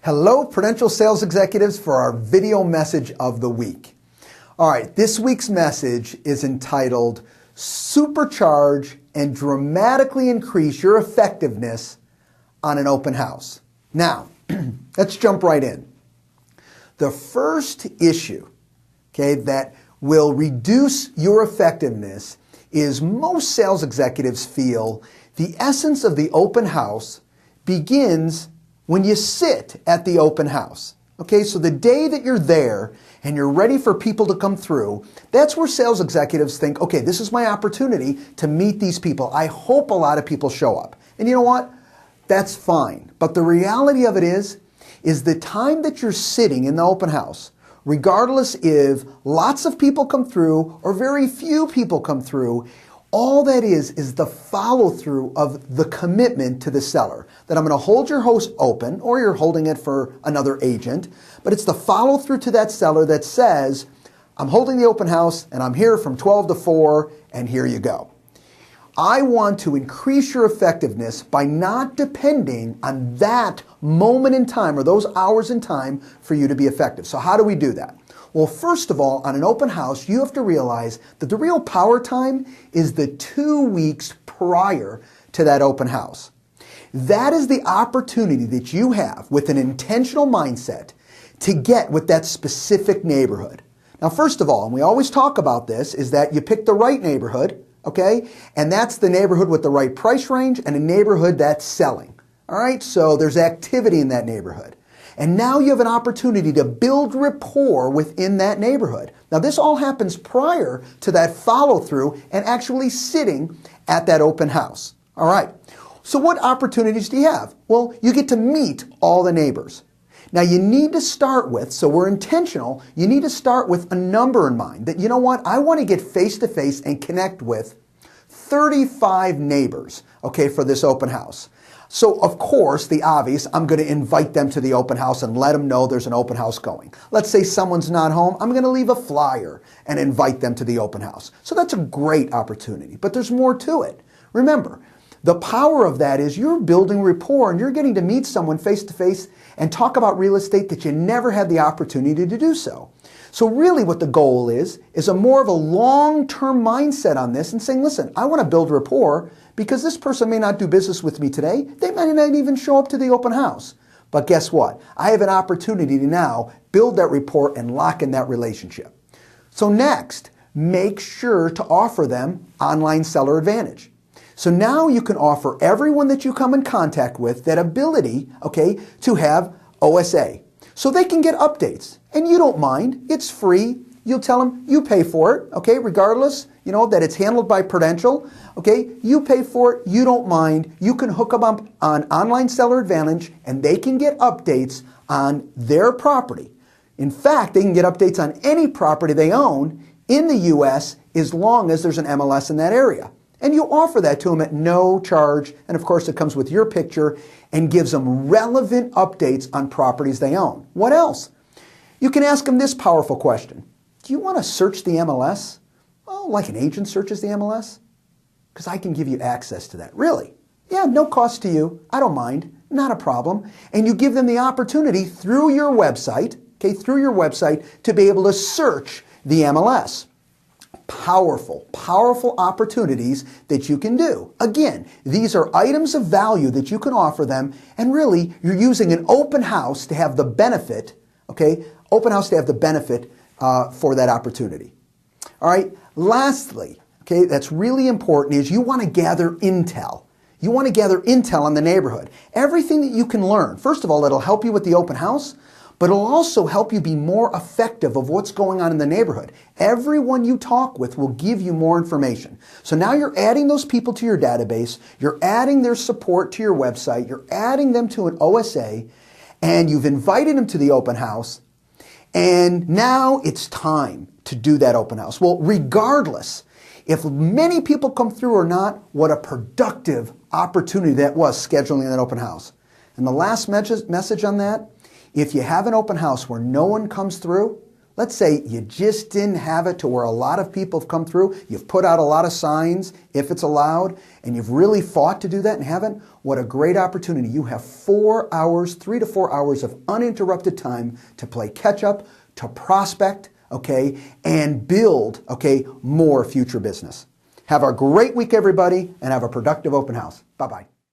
Hello, Prudential Sales Executives, for our video message of the week. All right, this week's message is entitled Supercharge and Dramatically Increase Your Effectiveness on an Open House. Now, let's jump right in. The first issue, that will reduce your effectiveness is most sales executives feel the essence of the open house begins when you sit at the open house. So the day that you're there and you're ready for people to come through, that's where sales executives think, okay, this is my opportunity to meet these people. I hope a lot of people show up. And you know what? That's fine. But the reality of it is the time that you're sitting in the open house, regardless if lots of people come through or very few people come through, all that is the follow-through of the commitment to the seller. That I'm going to hold your house open, or you're holding it for another agent, but it's the follow-through to that seller that says, I'm holding the open house and I'm here from 12 to 4 and here you go. I want to increase your effectiveness by not depending on that moment in time or those hours in time for you to be effective. So how do we do that? Well, first of all, on an open house, you have to realize that the real power time is the 2 weeks prior to that open house. That is the opportunity that you have with an intentional mindset to get with that specific neighborhood. Now, first of all, and we always talk about this, is that you pick the right neighborhood, and that's the neighborhood with the right price range and a neighborhood that's selling. All right, so there's activity in that neighborhood. And now you have an opportunity to build rapport within that neighborhood. Now, this all happens prior to that follow-through and actually sitting at that open house. All right. So what opportunities do you have? Well, you get to meet all the neighbors. Now, you need to start with, so we're intentional, you need to start with a number in mind. That, you know what, I want to get face-to-face and connect with 35 neighbors, for this open house. So, of course, the obvious, I'm going to invite them to the open house and let them know there's an open house going. Let's say someone's not home. I'm going to leave a flyer and invite them to the open house. So that's a great opportunity, but there's more to it. Remember, the power of that is you're building rapport and you're getting to meet someone face-to-face and talk about real estate that you never had the opportunity to do so. So really what the goal is a more of a long-term mindset on this and saying, listen, I want to build rapport because this person may not do business with me today. They may not even show up to the open house. But guess what? I have an opportunity to now build that rapport and lock in that relationship. So next, make sure to offer them online seller advantage. So now you can offer everyone that you come in contact with that ability, to have OSA. So they can get updates. And you don't mind. It's free. You'll tell them you pay for it, regardless, that it's handled by Prudential. You pay for it. You don't mind. You can hook them up on Online Seller Advantage and they can get updates on their property. In fact, they can get updates on any property they own in the U.S. as long as there's an MLS in that area. And you offer that to them at no charge. And of course, it comes with your picture and gives them relevant updates on properties they own. What else? You can ask them this powerful question. Do you want to search the MLS? Oh, like an agent searches the MLS? Because I can give you access to that. Really? Yeah, no cost to you. I don't mind. Not a problem. And you give them the opportunity through your website, to be able to search the MLS. Powerful, powerful opportunities that you can do. Again, these are items of value that you can offer them, and really, you're using an open house to have the benefit, for that opportunity. All right, lastly, that's really important is you want to gather intel. You want to gather intel on the neighborhood. Everything that you can learn. First of all, it'll help you with the open house, but it'll also help you be more effective of what's going on in the neighborhood. Everyone you talk with will give you more information. So now you're adding those people to your database, you're adding their support to your website, you're adding them to an OSA, and you've invited them to the open house, and now it's time to do that open house. Well, regardless, if many people come through or not, what a productive opportunity that was scheduling that open house. And the last message on that, if you have an open house where no one comes through, Let's say you just didn't have it to where a lot of people have come through. You've put out a lot of signs, if it's allowed, and you've really fought to do that and haven't. What a great opportunity. You have 4 hours, 3 to 4 hours of uninterrupted time to play catch up, to prospect, okay, and build, okay, more future business. Have a great week, everybody, and have a productive open house. Bye-bye.